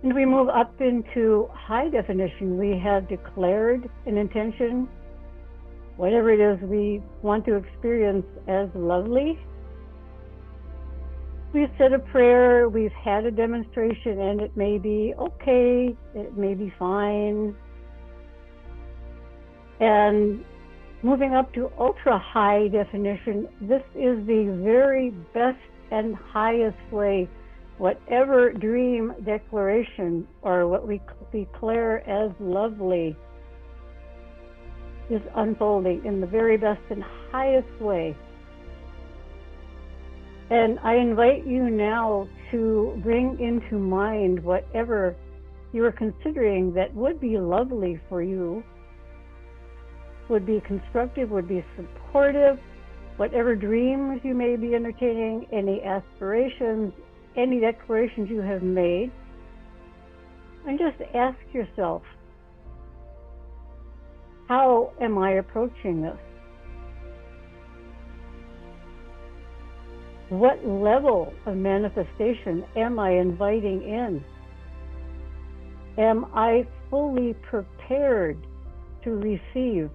And we move up into high definition. We have declared an intention, whatever it is we want to experience as lovely. We've said a prayer, we've had a demonstration, and it may be okay, it may be fine. And moving up to ultra high definition, this is the very best and highest way. Whatever dream declaration or what we declare as lovely is unfolding in the very best and highest way. And I invite you now to bring into mind whatever you are considering that would be lovely for you, would be constructive, would be supportive, whatever dreams you may be entertaining, any aspirations, any declarations you have made, and just ask yourself, how am I approaching this? What level of manifestation am I inviting in? Am I fully prepared to receive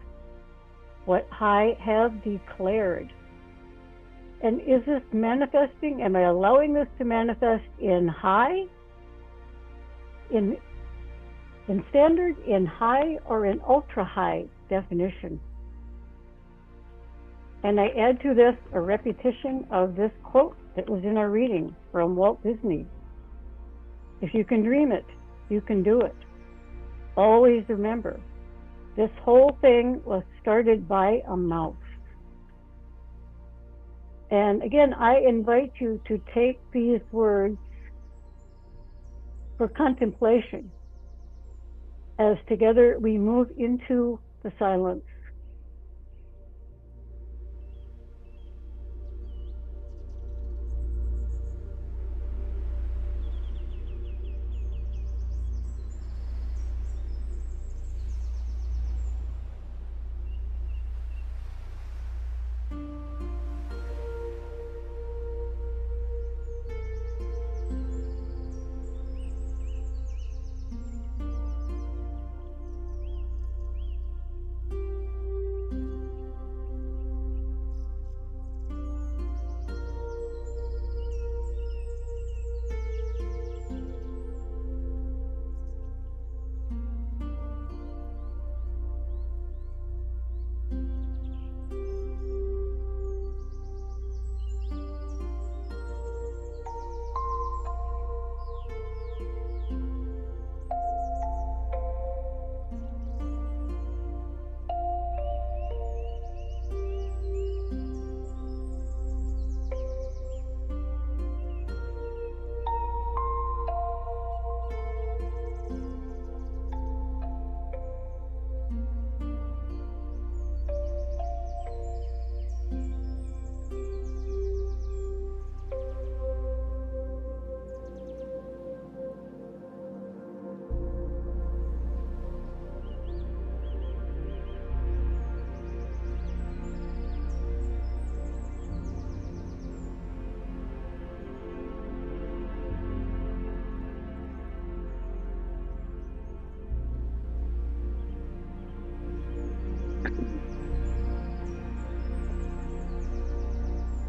what I have declared? And is this manifesting? Am I allowing this to manifest in high, in standard, in high, or in ultra high definition? And I add to this a repetition of this quote that was in our reading from Walt Disney. If you can dream it, you can do it. Always remember, this whole thing was started by a mouse. And again, I invite you to take these words for contemplation as together we move into the silence.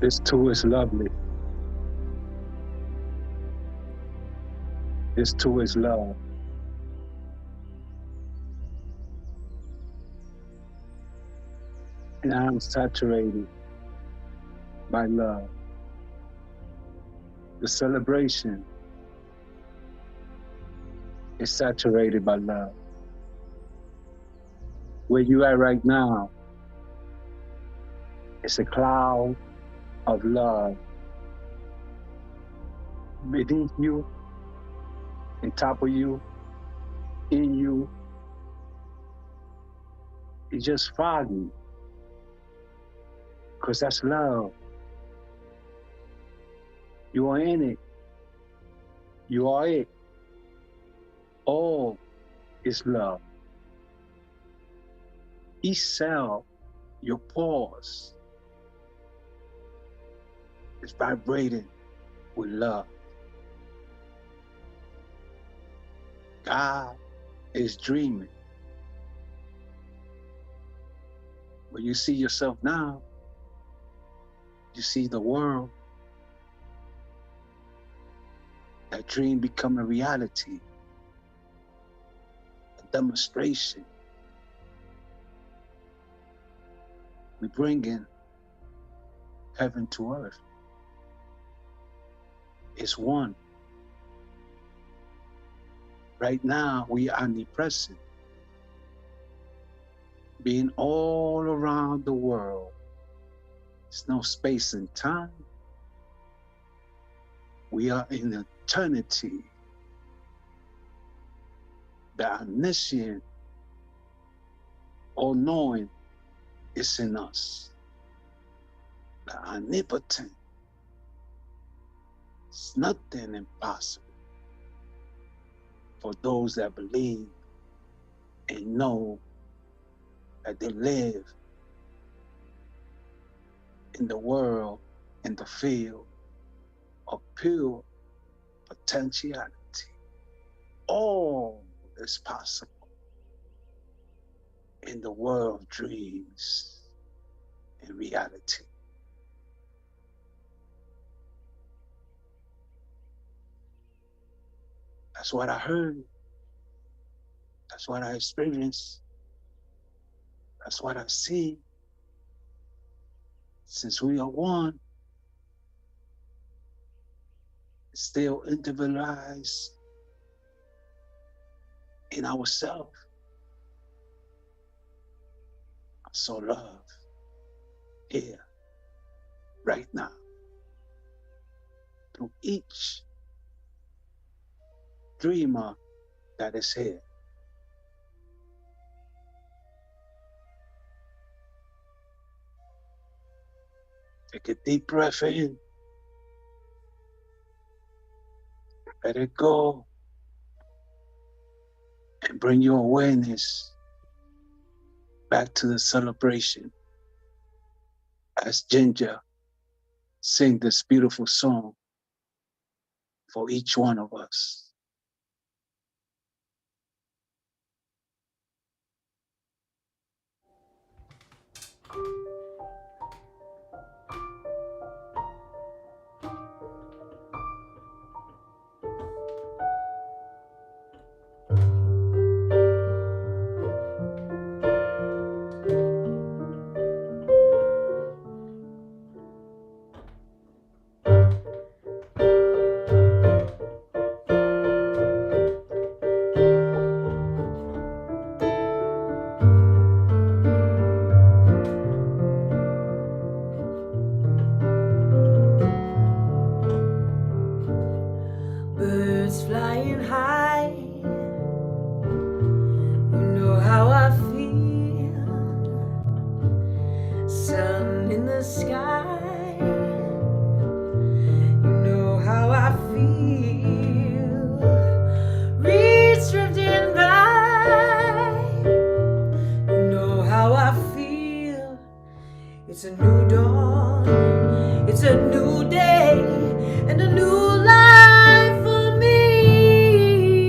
This too is lovely. This too is love. And I'm saturated by love. The celebration is saturated by love. Where you are right now, it's a cloud of love beneath you, on top of you, in you. It's just foggy, because that's love. You are in it. You are it. All is love. Each cell, your pores, is vibrating with love. God is dreaming. When you see yourself now, you see the world. That dream become a reality, a demonstration. We bring in heaven to earth. It's one. Right now, we are omnipresent, being all around the world. There's no space and time. We are in eternity. The omniscient, all-knowing is in us. The omnipotent. It's nothing impossible for those that believe and know that they live in the world, in the field of pure potentiality. All is possible in the world of dreams and reality. That's what I heard. That's what I experienced. That's what I see. Since we are one, it's still individualized in ourselves. I saw love here, right now, through each dreamer that is here. Take a deep breath in. Let it go. And bring your awareness back to the celebration as Ginger sing this beautiful song for each one of us. Birds flying high, you know how I feel. Sun in the sky, you know how I feel. Reeds drifting by, you know how I feel. It's a new dawn, it's a new day, and a new life for me.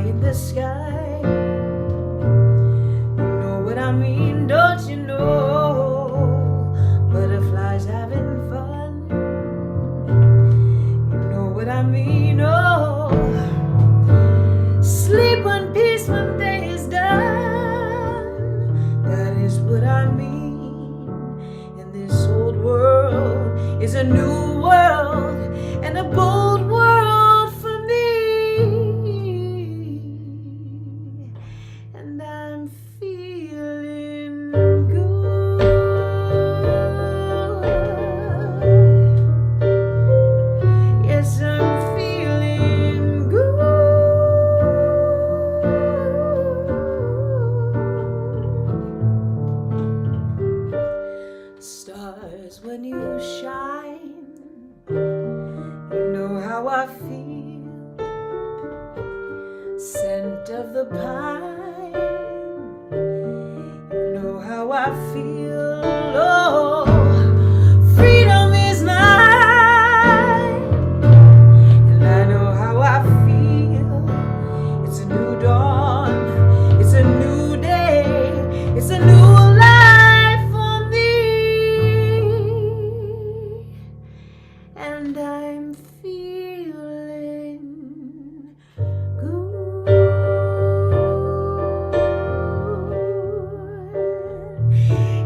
in the sky. You know what I mean, don't you know? Butterflies having fun. You know what I mean, oh. Sleep in peace when day is done. That is what I mean. And this old world is a new world and a bold world for me. And I'm feeling good. Yes, I'm feeling good. Stars, when you shine, you know how I feel. Scent of the pine, you know how I feel. Oh, freedom is mine, and I know how I feel. It's a new dawn, it's a new day, it's a new life for me. And I'm feeling good.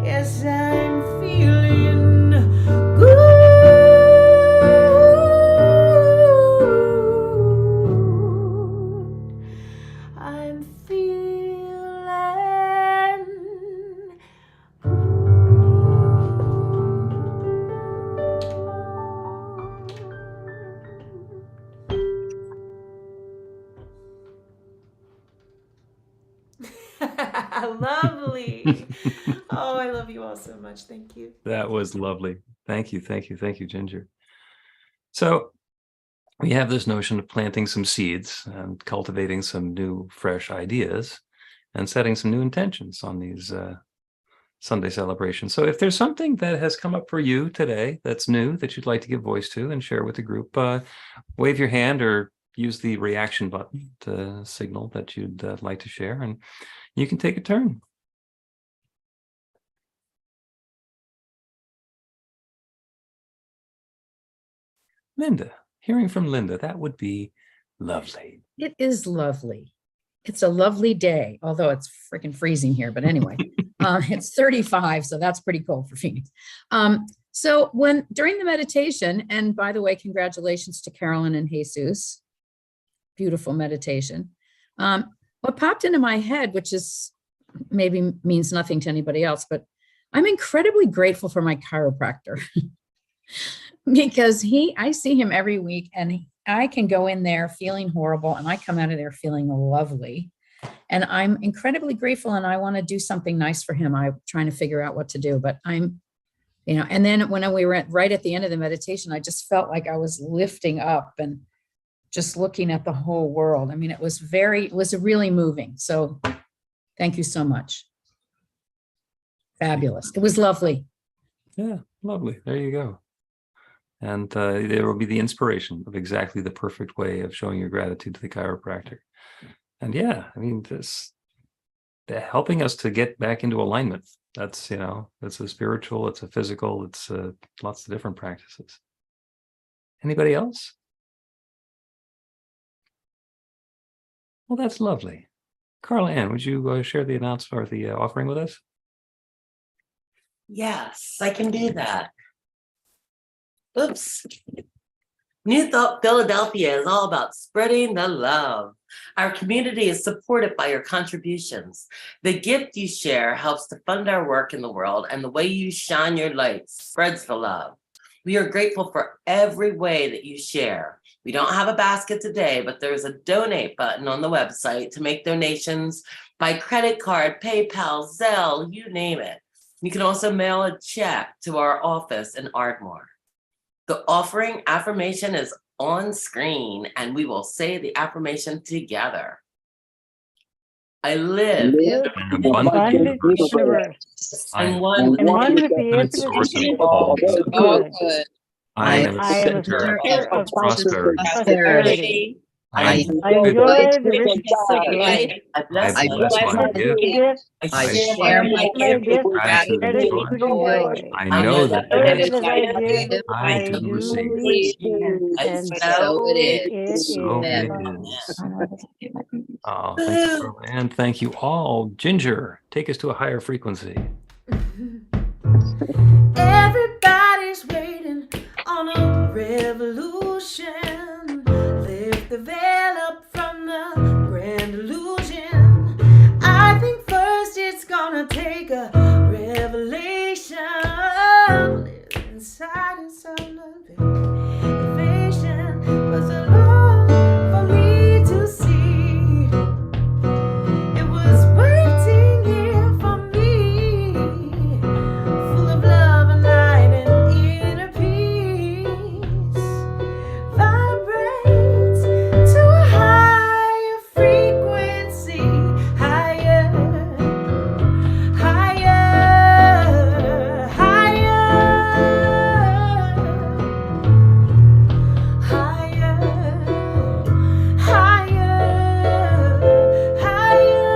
Yes, I'm feeling good. I'm feeling lovely. Oh, I love you all so much. Thank you. That was lovely. Thank you, Ginger. So we have this notion of planting some seeds and cultivating some new, fresh ideas and setting some new intentions on these Sunday celebrations. So if there's something that has come up for you today that's new that you'd like to give voice to and share with the group, wave your hand or use the reaction button to signal that you'd like to share, and you can take a turn. Linda, hearing from Linda, that would be lovely. It is lovely. It's a lovely day, although it's freaking freezing here. But anyway, it's 35, so that's pretty cold for Phoenix. So during the meditation, and by the way, congratulations to Carolyn and Jesus, beautiful meditation. What popped into my head, which is maybe means nothing to anybody else, but I'm incredibly grateful for my chiropractor because I see him every week, and I can go in there feeling horrible and I come out of there feeling lovely. And I'm incredibly grateful, and I want to do something nice for him. I'm trying to figure out what to do, but and then when we were right at the end of the meditation, I just felt like I was lifting up and just looking at the whole world. I mean, it was really moving. So thank you so much. Fabulous. It was lovely. Yeah, lovely. There you go. And there will be the inspiration of exactly the perfect way of showing your gratitude to the chiropractor. And yeah, I mean, they're helping us to get back into alignment. That's, it's a spiritual, it's a physical, it's lots of different practices. Anybody else? Well, that's lovely. Carolyn, would you share the announcement or the offering with us? Yes, I can do that. Oops. New Thought Philadelphia is all about spreading the love. Our community is supported by your contributions. The gift you share helps to fund our work in the world, and the way you shine your light spreads the love. We are grateful for every way that you share. We don't have a basket today, but there's a donate button on the website to make donations by credit card, PayPal, Zelle, you name it. You can also mail a check to our office in Ardmore. The offering affirmation is on screen, and we will say the affirmation together. I live in an abundant universe. and one with the infinite source of all good. I am a center of prosperity. I enjoyed the richness of life. I bless I my bless gift. my gift. Gift, I share my my gift, Gratitude and gratitude joy. and joy. I know that Whatever as that I give, I I do do receive. receive, and so it is. So it is. Oh, thank you, Carolyn. And thank you all. Ginger, take us to a higher frequency. Everybody's waiting on a revolution. Lift the veil up from the grand illusion. I think first it's gonna take a revelation. Live inside and sound of invasion was a love for me to see. It was waiting here for me, full of love and light and inner peace. Vibrates to a higher frequency, higher, higher, higher, higher, higher.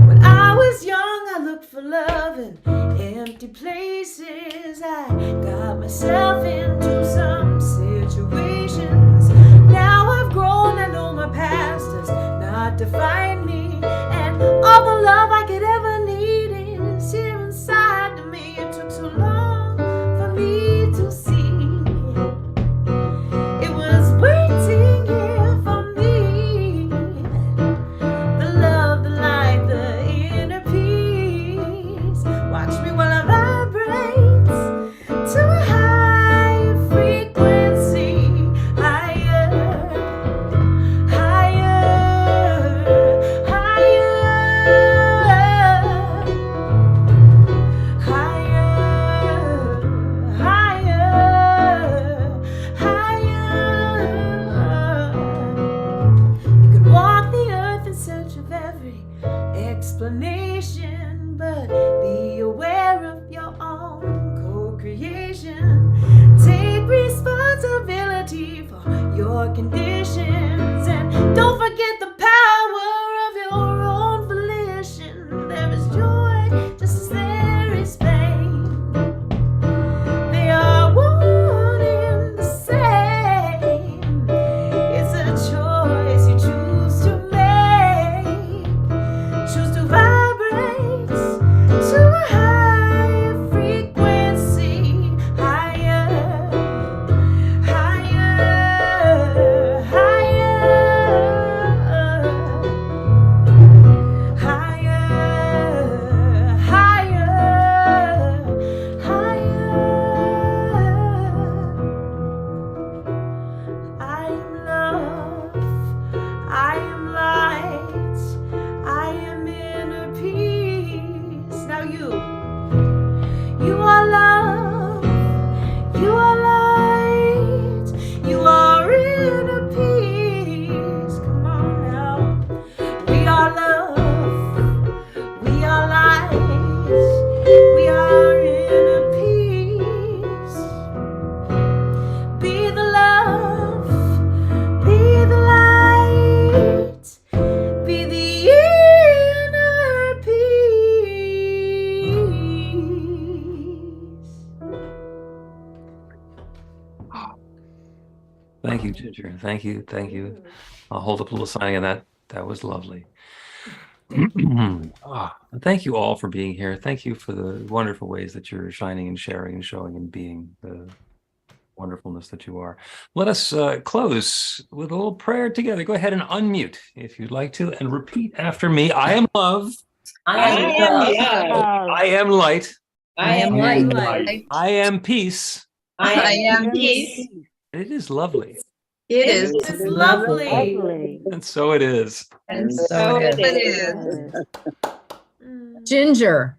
When I was young, I looked for love in empty places. I got myself into some situations. Now I've grown, I know my past does not define me. And all the love I could ever need is here inside of me. It took so long for me to see. It was waiting here for me. The love, the light, the inner peace. Watch me while I vibrate to a higher frequency. Higher, higher, higher, higher, higher, You can walk the earth in search of every explanation, but be aware of your own co-creation. Take responsibility for your conditions, and don't forget the power of your own volition. There is joy just as there is pain. They are one and the same. It's a choice you choose to make. Choose to vibrate to a higher frequency. Higher, higher, higher, higher, higher, higher. I am love, I am light, I am inner peace. Now you are love, you are light, you are inner peace. Come on now. We are love, we are light, we are inner peace. Be the love, be the light, be the inner peace. Thank you, Ginger. Thank you. Thank you. I'll hold up a little sign of that. That was lovely. And thank you all for being here. Thank you for the wonderful ways that you're shining and sharing and showing and being the wonderfulness that you are. Let us close with a little prayer together. Go ahead and unmute if you'd like to and repeat after me. I am love. I am love. I am light. I am light. I am peace. I am peace. It is lovely. It is It's lovely. Lovely. And so it is. And so it is. Ginger,